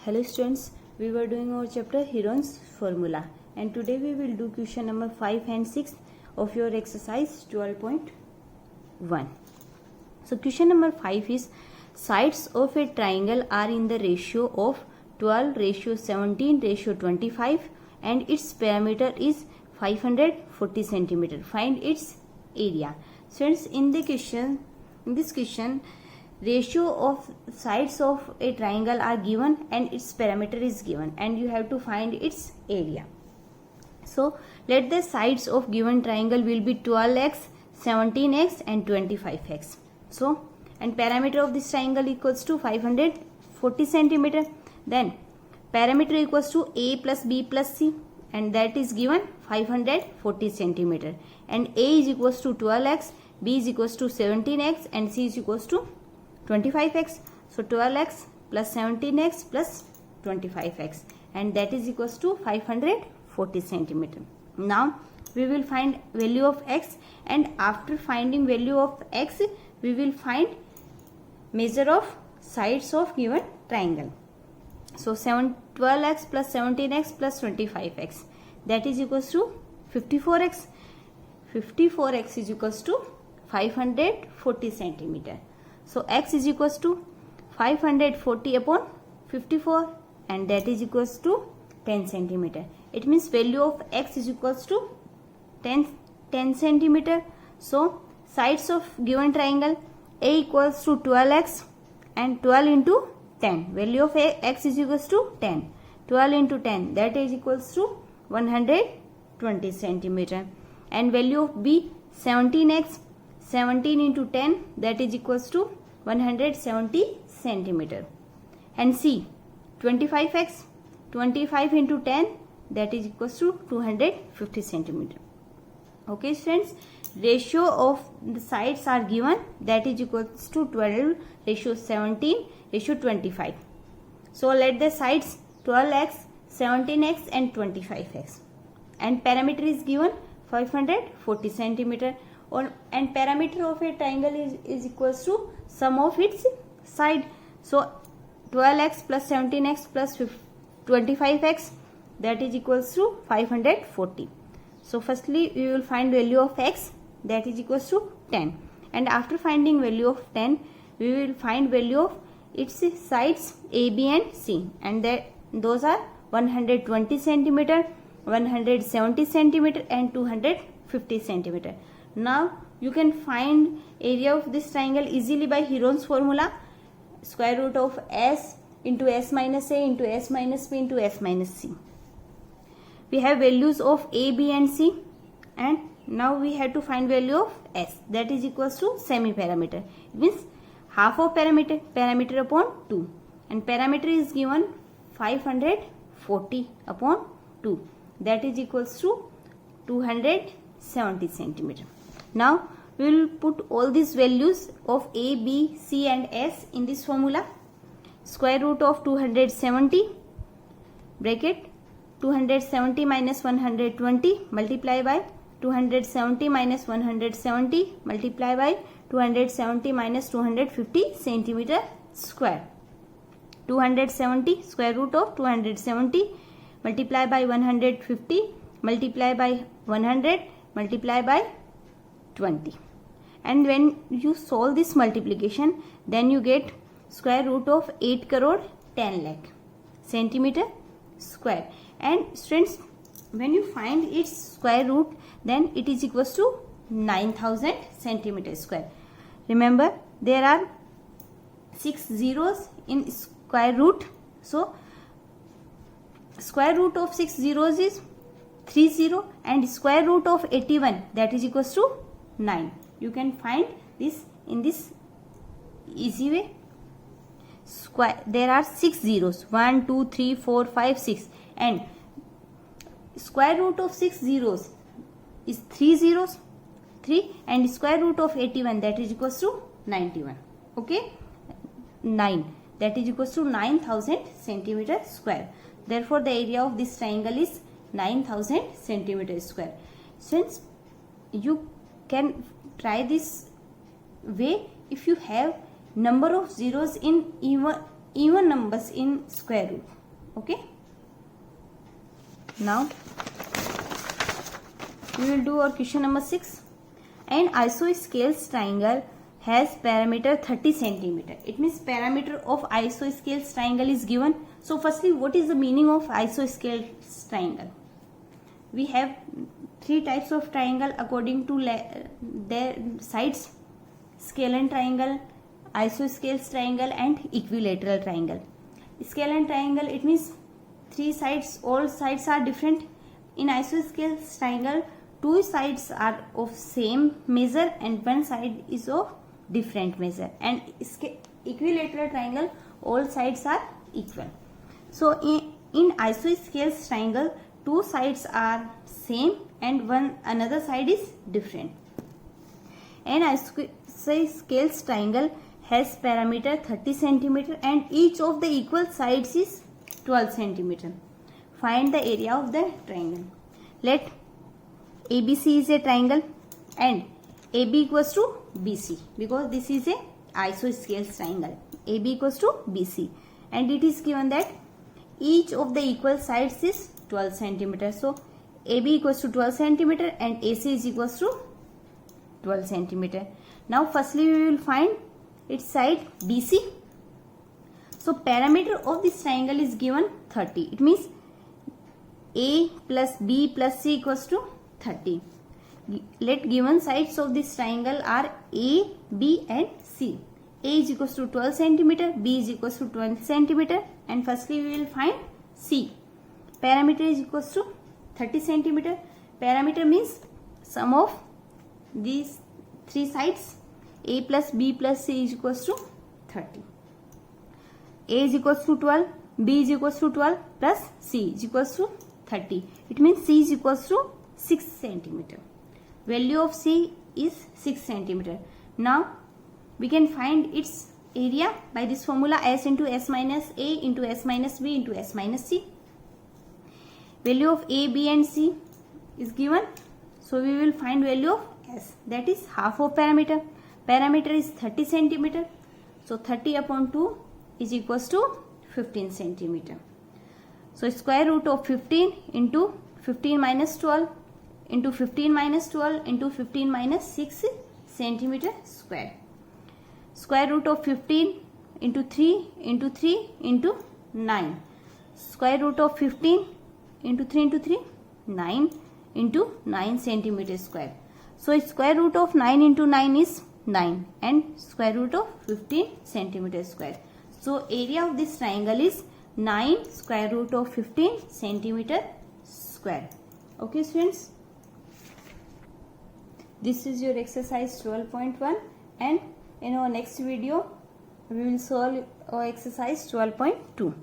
Hello students, we were doing our chapter Heron's formula and today we will do question number 5 and 6 of your exercise 12.1. So question number 5 is sides of a triangle are in the ratio of 12 ratio 17 ratio 25 and its perimeter is 540 centimeter. Find its area. Students, in this question ratio of sides of a triangle are given and its perimeter is given and you have to find its area. So let the sides of given triangle will be 12x, 17x and 25x. So and perimeter of this triangle equals to 540 centimeter. Then perimeter equals to a plus b plus c and that is given 540 centimeter and a is equals to 12x, b is equals to 17x and c is equals to 25x. So 12x plus 17x plus 25x and that is equals to 540 centimeter. Now we will find value of x and after finding value of x we will find measure of sides of given triangle. So 12x plus 17x plus 25x that is equals to 54x. 54x is equals to 540 centimeter. So x is equals to 540 upon 54 and that is equals to 10 centimeter. It means value of x is equals to 10 centimeter. So sides of given triangle a equals to 12x and 12 into 10. Value of x is equals to 10. 12 into 10 that is equals to 120 centimeter. And value of b 17x. 17 into 10 that is equals to 170 centimeter. And C 25x. 25 into 10 that is equals to 250 centimeter. Okay friends, ratio of the sides are given that is equals to 12 ratio 17 ratio 25. So let the sides 12x, 17x and 25x and perimeter is given 540 centimeter. And perimeter of a triangle is equals to sum of its side. So 12x plus 17x plus 25x that is equals to 540. So firstly we will find value of x that is equals to 10 and after finding value of 10 we will find value of its sides a, b and c and that those are 120 centimeter, 170 centimeter and 250 centimeter. Now you can find area of this triangle easily by Heron's formula, square root of s into s minus a into s minus b into s minus c. We have values of a, b and c and now we have to find value of s that is equals to semi-perimeter. It means half of perimeter upon 2 and perimeter is given 540 upon 2 that is equals to 270 centimeter. Now we will put all these values of a, b, c and s in this formula. Square root of 270 bracket 270 minus 120 multiply by 270 minus 170 multiply by 270 minus 250 centimeter square. 270 square root of 270 multiply by 150 multiply by 100 multiply by 20 and when you solve this multiplication then you get square root of 8 crore 10 lakh centimeter square. And students, when you find its square root then it is equals to 9000 centimeter square. Remember there are 6 zeros in square root, so square root of 6 zeros is 30 and square root of 81 that is equals to 9. You can find this in this easy way. There are 6 zeros 1, 2, 3, 4, 5, 6 and square root of 6 zeros is 3 zeros 3 and square root of 81 that is equals to 91. Okay, 9 that is equals to 9000 centimeter square. Therefore the area of this triangle is 9000 centimeter square. Since you can try this way if you have number of zeros in even numbers in square root. Okay. Now we will do our question number 6. An isosceles triangle has parameter 30 centimeter. It means parameter of isosceles triangle is given. So firstly, what is the meaning of isosceles triangle? We have three types of triangle according to their sides: scalene triangle, isosceles triangle, and equilateral triangle. Scalene triangle, it means three sides, all sides are different. In isosceles triangle, two sides are of same measure and one side is of different measure. And equilateral triangle, all sides are equal. So in isosceles triangle, two sides are same and another side is different. An isosceles triangle has parameter 30 centimeter and each of the equal sides is 12 centimeter. Find the area of the triangle. Let ABC is a triangle and AB equals to BC, because this is a isosceles triangle. AB equals to BC, and it is given that each of the equal sides is 12 centimeter. So AB equals to 12 centimeter and AC is equals to 12 centimeter. Now firstly we will find its side BC. So parameter of this triangle is given 30. It means A plus B plus C equals to 30. Let given sides of this triangle are A, B and C. A is equals to 12 centimeter, B is equals to 20 centimeter, and firstly we will find C. Parameter is equals to 30 centimeter. Parameter means sum of these three sides. A plus B plus C is equals to 30. A is equals to 12, B is equals to 12 plus C is equals to 30. It means C is equals to 6 centimeter. Value of C is 6 centimeter. Now we can find its area by this formula: S into S minus A into S minus B into S minus C. Value of A, B and C is given. So we will find value of S, that is half of parameter. Parameter is 30 centimeter. So 30 upon 2 is equals to 15 centimeter. So square root of 15 into 15 minus 12 into 15 minus 12 into 15 minus 6 centimeter square. Square root of 15 into 3 into 3 into 9. Square root of 15 into 3 into 3, 9 into 9 centimeter square. So square root of 9 into 9 is 9 and square root of 15 centimeter square. So area of this triangle is 9 square root of 15 centimeter square. Okay students, this is your exercise 12.1, and in our next video we will solve our exercise 12.2.